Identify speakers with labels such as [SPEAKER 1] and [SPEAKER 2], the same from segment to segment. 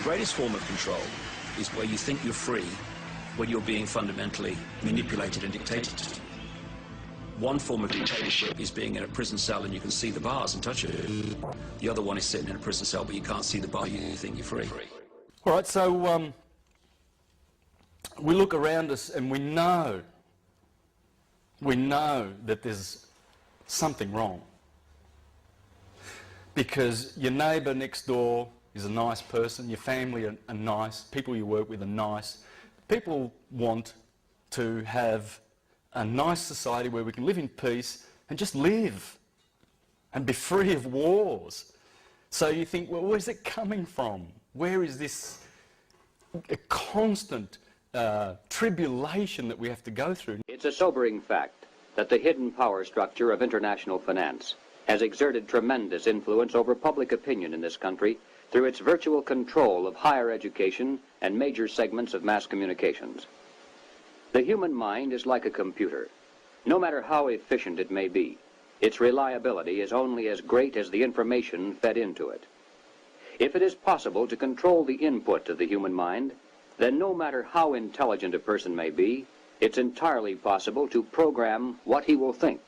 [SPEAKER 1] greatest form of control is where you think you're free when you're being fundamentally manipulated and dictated to. One form of dictatorship is being in a prison cell and you can see the bars and touch it. The other one is sitting in a prison cell but you can't see the bar, you think you're free.
[SPEAKER 2] All right, so we look around us and we know that there's something wrong. Because your neighbour next door is a nice person, your family are nice, people you work with are nice. People want to have a nice society where we can live in peace and just live and be free of wars. So you think, well, where's it coming from? Where is this a constant tribulation that we have to go through?
[SPEAKER 3] It's a sobering fact that the hidden power structure of international finance has exerted tremendous influence over public opinion in this country through its virtual control of higher education and major segments of mass communications. The human mind is like a computer. No matter how efficient it may be, its reliability is only as great as the information fed into it. If it is possible to control the input of the human mind, then no matter how intelligent a person may be, it's entirely possible to program what he will think.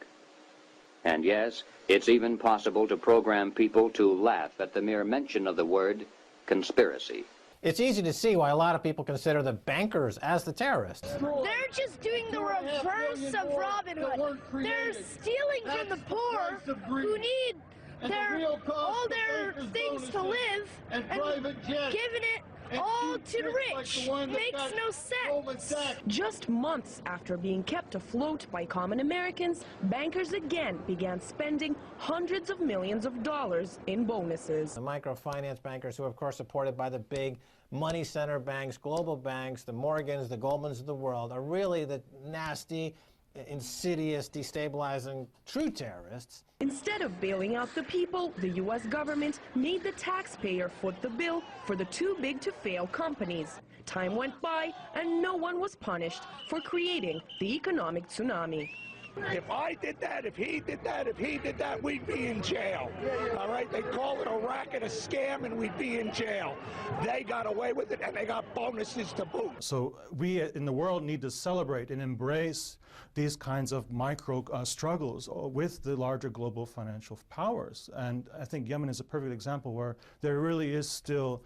[SPEAKER 3] And yes, it's even possible to program people to laugh at the mere mention of the word conspiracy.
[SPEAKER 4] It's easy to see why a lot of people consider the bankers as the terrorists.
[SPEAKER 5] They're just doing the reverse of Robin Hood. They're stealing from the poor who need all their things to live and giving it all to the rich. Makes no sense.
[SPEAKER 6] Just months after being kept afloat by common Americans, bankers again began spending hundreds of millions of dollars in bonuses.
[SPEAKER 4] The microfinance bankers, who are of course supported by the big money center banks, global banks, the Morgans, the Goldmans of the world, are really the nasty, insidious, destabilizing true terrorists.
[SPEAKER 6] Instead of bailing out the people, the U.S. government made the taxpayer foot the bill for the too-big-to-fail companies. Time went by and no one was punished for creating the economic tsunami.
[SPEAKER 7] If I did that, if he did that, if he did that, we'd be in jail. All right? They call it a racket, a scam, and we'd be in jail. They got away with it, and they got bonuses to boot.
[SPEAKER 8] So we in the world need to celebrate and embrace these kinds of micro struggles with the larger global financial powers. And I think Yemen is a perfect example where there really is still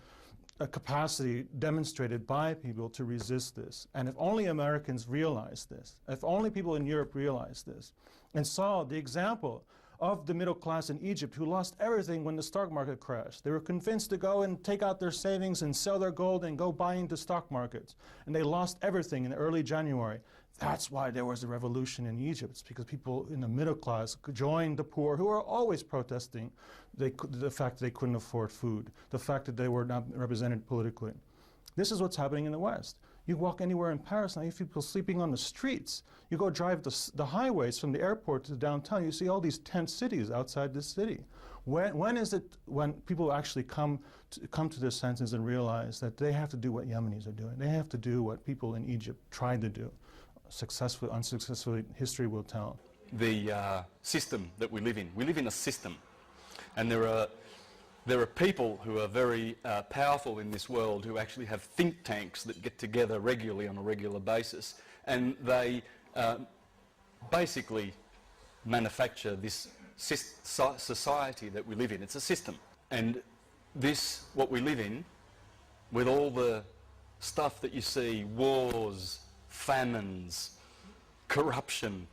[SPEAKER 8] a capacity demonstrated by people to resist this. And if only Americans realize this, if only people in Europe realize this, and saw the example of the middle class in Egypt who lost everything when the stock market crashed. They were convinced to go and take out their savings and sell their gold and go buy into stock markets. And they lost everything in early January. That's why there was a revolution in Egypt. It's because people in the middle class joined the poor, who are always protesting the fact that they couldn't afford food, the fact that they were not represented politically. This is what's happening in the West. You walk anywhere in Paris now, you see people sleeping on the streets. You go drive the highways from the airport to downtown, you see all these tent cities outside the city. When is it when people actually come to their senses and realize that they have to do what Yemenis are doing? They have to do what people in Egypt tried to do. Successfully, unsuccessfully, history will tell.
[SPEAKER 2] The system that we live in a system. And there are people who are very powerful in this world who actually have think tanks that get together regularly on a regular basis, and they basically manufacture this society that we live in. It's a system. And this, what we live in, with all the stuff that you see, wars, famines, corruption,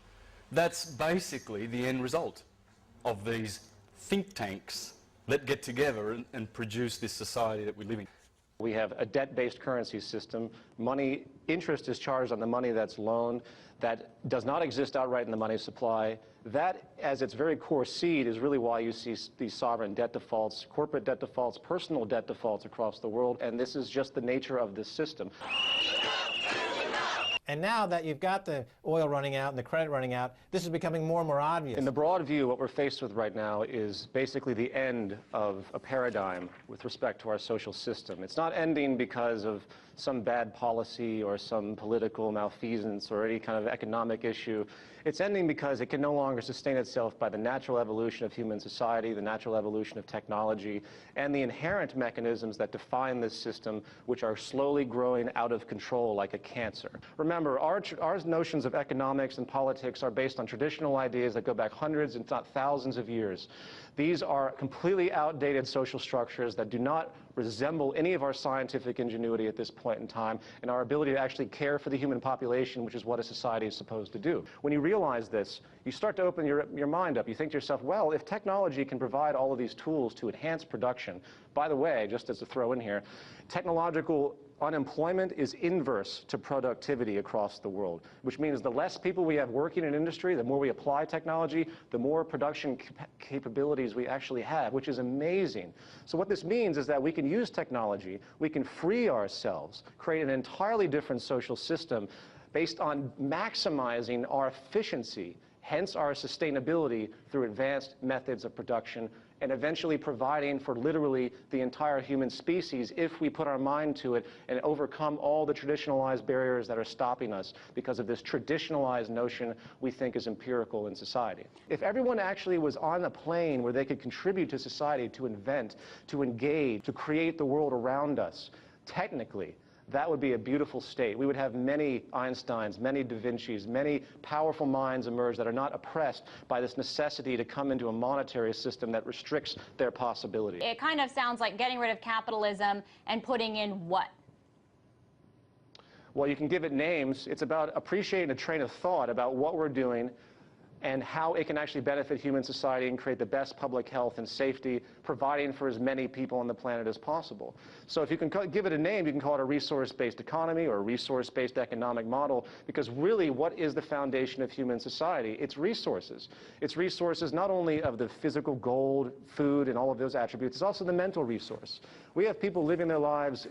[SPEAKER 2] that's basically the end result of these think tanks that get together and produce this society that we live in.
[SPEAKER 9] We have a debt-based currency system. Interest is charged on the money that's loaned. That does not exist outright in the money supply. That, as its very core seed, is really why you see these sovereign debt defaults, corporate debt defaults, personal debt defaults across the world, and this is just the nature of this system.
[SPEAKER 4] And now that you've got the oil running out and the credit running out, this is becoming more and more obvious.
[SPEAKER 9] In the broad view, what we're faced with right now is basically the end of a paradigm with respect to our social system. It's not ending because of some bad policy or some political malfeasance or any kind of economic issue. It's ending because it can no longer sustain itself by the natural evolution of human society, the natural evolution of technology, and the inherent mechanisms that define this system, which are slowly growing out of control like a cancer. Remember, our notions of economics and politics are based on traditional ideas that go back hundreds, if not thousands of years. These are completely outdated social structures that do not resemble any of our scientific ingenuity at this point in time and our ability to actually care for the human population, which is what a society is supposed to do. When you realize this, you start to open your mind up. You think to yourself, well, if technology can provide all of these tools to enhance production, by the way, just as a throw in here, technological unemployment is inverse to productivity across the world, which means the less people we have working in industry, the more we apply technology, the more production capabilities we actually have, which is amazing. So what this means is that we can use technology, we can free ourselves, create an entirely different social system based on maximizing our efficiency, hence our sustainability through advanced methods of production, and eventually providing for literally the entire human species if we put our mind to it and overcome all the traditionalized barriers that are stopping us because of this traditionalized notion we think is empirical in society. If everyone actually was on a plane where they could contribute to society, to invent, to engage, to create the world around us, technically, that would be a beautiful state. We would have many Einsteins, many Da Vincis, many powerful minds emerge that are not oppressed by this necessity to come into a monetary system that restricts their possibility.
[SPEAKER 10] It kind of sounds like getting rid of capitalism and putting in what?
[SPEAKER 9] Well, you can give it names. It's about appreciating a train of thought about what we're doing and how it can actually benefit human society and create the best public health and safety, providing for as many people on the planet as possible. So if you can give it a name, you can call it a resource-based economy or a resource-based economic model, because really, what is the foundation of human society? It's resources. It's resources not only of the physical gold, food, and all of those attributes, it's also the mental resource. We have people living their lives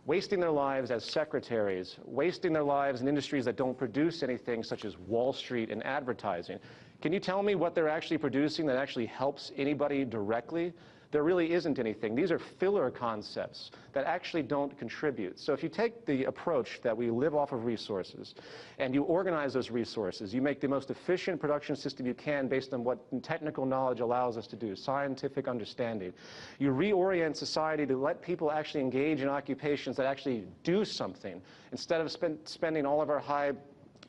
[SPEAKER 9] wasting their lives as secretaries, wasting their lives in industries that don't produce anything, such as Wall Street and advertising. Can you tell me what they're actually producing that actually helps anybody directly? There really isn't anything. These are filler concepts that actually don't contribute. So if you take the approach that we live off of resources and you organize those resources, you make the most efficient production system you can based on what technical knowledge allows us to do, scientific understanding. You reorient society to let people actually engage in occupations that actually do something instead of spending all of our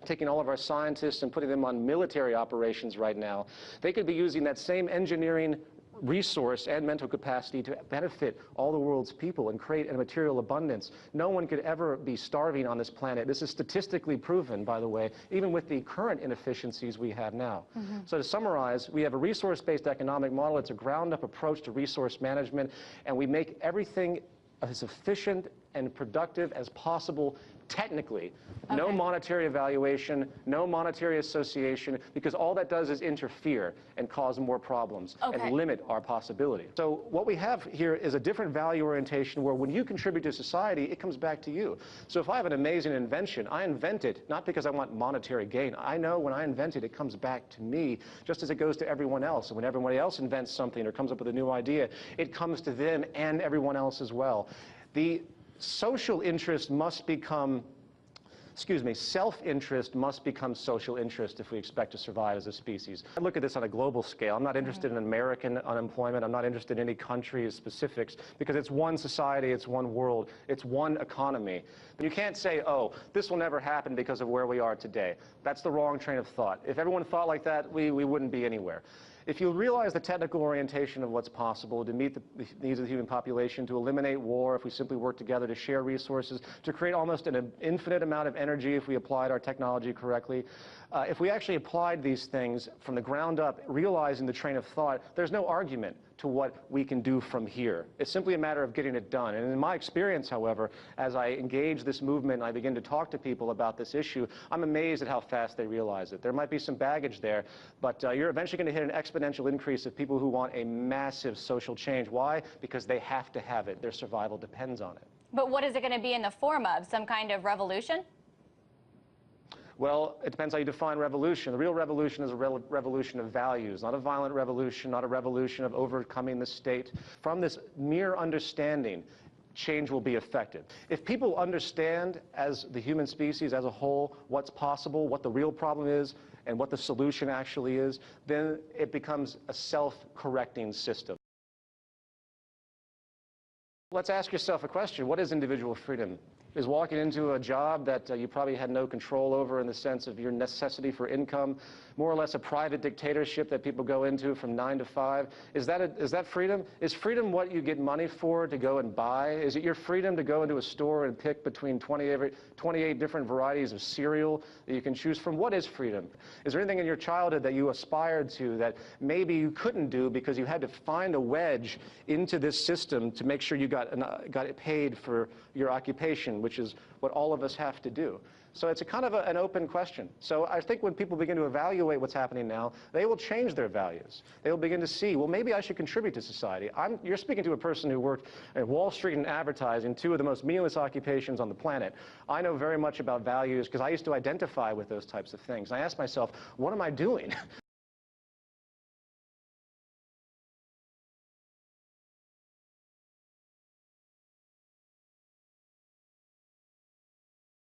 [SPEAKER 9] taking all of our scientists and putting them on military operations right now. They could be using that same engineering resource and mental capacity to benefit all the world's people and create a material abundance. No one could ever be starving on this planet. This is statistically proven, by the way, even with the current inefficiencies we have now. So to summarize, we have a resource-based economic model. It's a ground-up approach to resource management, and we make everything as efficient and productive as possible technically. No monetary evaluation, no monetary association, because all that does is interfere and cause more problems and limit our possibility. So what we have here is a different value orientation where when you contribute to society, it comes back to you. So if I have an amazing invention, I invent it not because I want monetary gain. I know when I invent it, it comes back to me just as it goes to everyone else. And when everybody else invents something or comes up with a new idea, it comes to them and everyone else as well. The social interest must become, self-interest must become social interest if we expect to survive as a species. I look at this on a global scale. I'm not interested in American unemployment. I'm not interested in any country's specifics, because it's one society, it's one world, it's one economy. But you can't say, oh, this will never happen because of where we are today. That's the wrong train of thought. If everyone thought like that, we wouldn't be anywhere. If you realize the technical orientation of what's possible to meet the needs of the human population, to eliminate war if we simply work together, to share resources, to create almost an infinite amount of energy if we applied our technology correctly, if we actually applied these things from the ground up, realizing the train of thought, there's no argument to what we can do from here. It's simply a matter of getting it done. And in my experience, however, as I engage this movement and I begin to talk to people about this issue, I'm amazed at how fast they realize it. There might be some baggage there, but you're eventually going to hit an exponential increase of people who want a massive social change. Why? Because they have to have it. Their survival depends on it.
[SPEAKER 10] But what is it going to be in the form of? Some kind of revolution?
[SPEAKER 9] Well, it depends how you define revolution. The real revolution is a revolution of values, not a violent revolution, not a revolution of overcoming the state. From this mere understanding, change will be effective. If people understand, as the human species as a whole, what's possible, what the real problem is, and what the solution actually is, then it becomes a self-correcting system. Let's ask yourself a question. What is individual freedom? Is walking into a job that you probably had no control over in the sense of your necessity for income more or less a private dictatorship that people go into from 9 to 5? Is that freedom? Is freedom what you get money for to go and buy? Is it your freedom to go into a store and pick between 28 different varieties of cereal that you can choose from? What is freedom? Is there anything in your childhood that you aspired to that maybe you couldn't do because you had to find a wedge into this system to make sure you got it paid for your occupation, which is what all of us have to do? So it's a kind of an open question. So I think when people begin to evaluate what's happening now, they will change their values. They will begin to see, well, maybe I should contribute to society. You're speaking to a person who worked at Wall Street and advertising, two of the most meaningless occupations on the planet. I know very much about values because I used to identify with those types of things. I asked myself, what am I doing?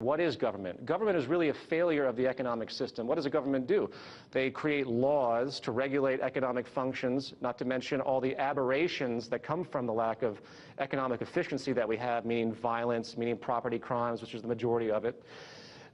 [SPEAKER 9] What is government? Government is really a failure of the economic system. What does a government do? They create laws to regulate economic functions, not to mention all the aberrations that come from the lack of economic efficiency that we have, meaning violence, meaning property crimes, which is the majority of it.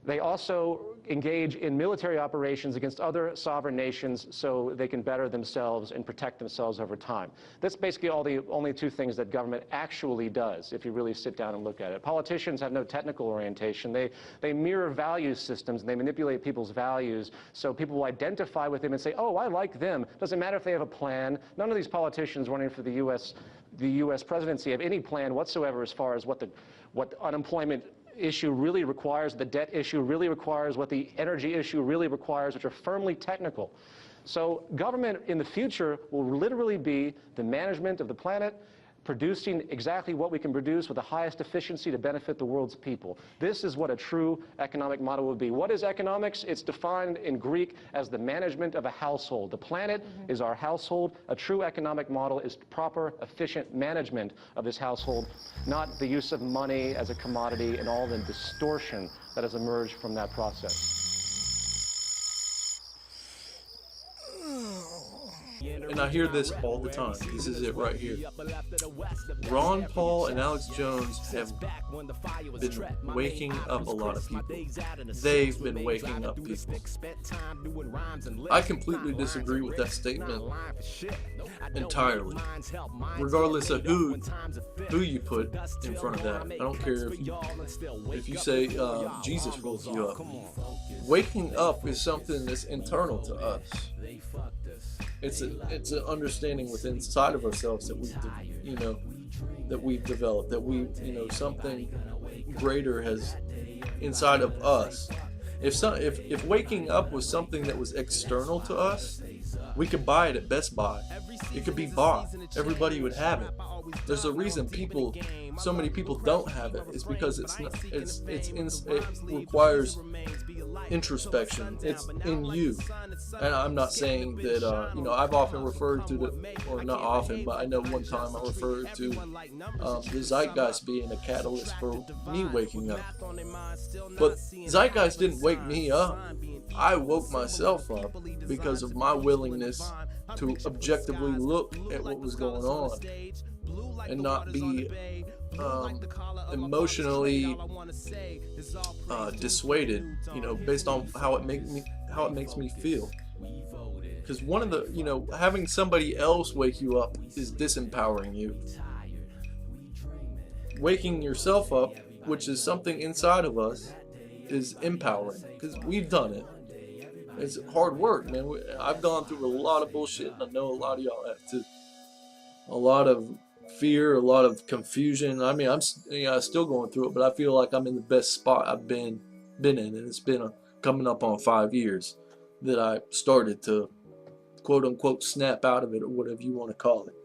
[SPEAKER 9] They also engage in military operations against other sovereign nations so they can better themselves and protect themselves over time. That's basically only two things that government actually does, if you really sit down and look at it. Politicians have no technical orientation. They mirror value systems, and they manipulate people's values so people will identify with them and say, oh, I like them. Doesn't matter if they have a plan. None of these politicians running for the U.S. presidency have any plan whatsoever as far as what unemployment issue really requires, the debt issue really requires, what the energy issue really requires, which are firmly technical. So government in the future will literally be the management of the planet, producing exactly what we can produce with the highest efficiency to benefit the world's people. This is what a true economic model would be. What is economics? It's defined in Greek as the management of a household. The planet is our household. A true economic model is proper, efficient management of this household, not the use of money as a commodity and all the distortion that has emerged from that process.
[SPEAKER 11] And I hear this all the time. This is it right here. Ron Paul and Alex Jones have been waking up a lot of people. They've been waking up people. I completely disagree with that statement entirely. Regardless of who you put in front of that. I don't care if you say Jesus woke you up. Waking up is something that's internal to us. It's an understanding within inside of ourselves that we've developed, that something greater has inside of us. If waking up was something that was external to us, we could buy it at Best Buy. It could be bought. Everybody would have it. There's a reason so many people don't have it. It's because it requires introspection. It's in you. And I'm not saying that I've often referred to or not often, but I know one time I referred to the zeitgeist being a catalyst for me waking up. But zeitgeist didn't wake me up. I woke myself up because of my willingness to objectively look at what was going on and not be emotionally dissuaded, based on how it makes me feel. Because one of the, having somebody else wake you up is disempowering you. Waking yourself up, which is something inside of us, is empowering. Because we've done it. It's hard work, man. I've gone through a lot of bullshit, and I know a lot of y'all have too. A lot of fear, a lot of confusion. I mean, I'm still going through it, but I feel like I'm in the best spot I've been in, and it's been coming up on 5 years that I started to quote unquote snap out of it, or whatever you want to call it.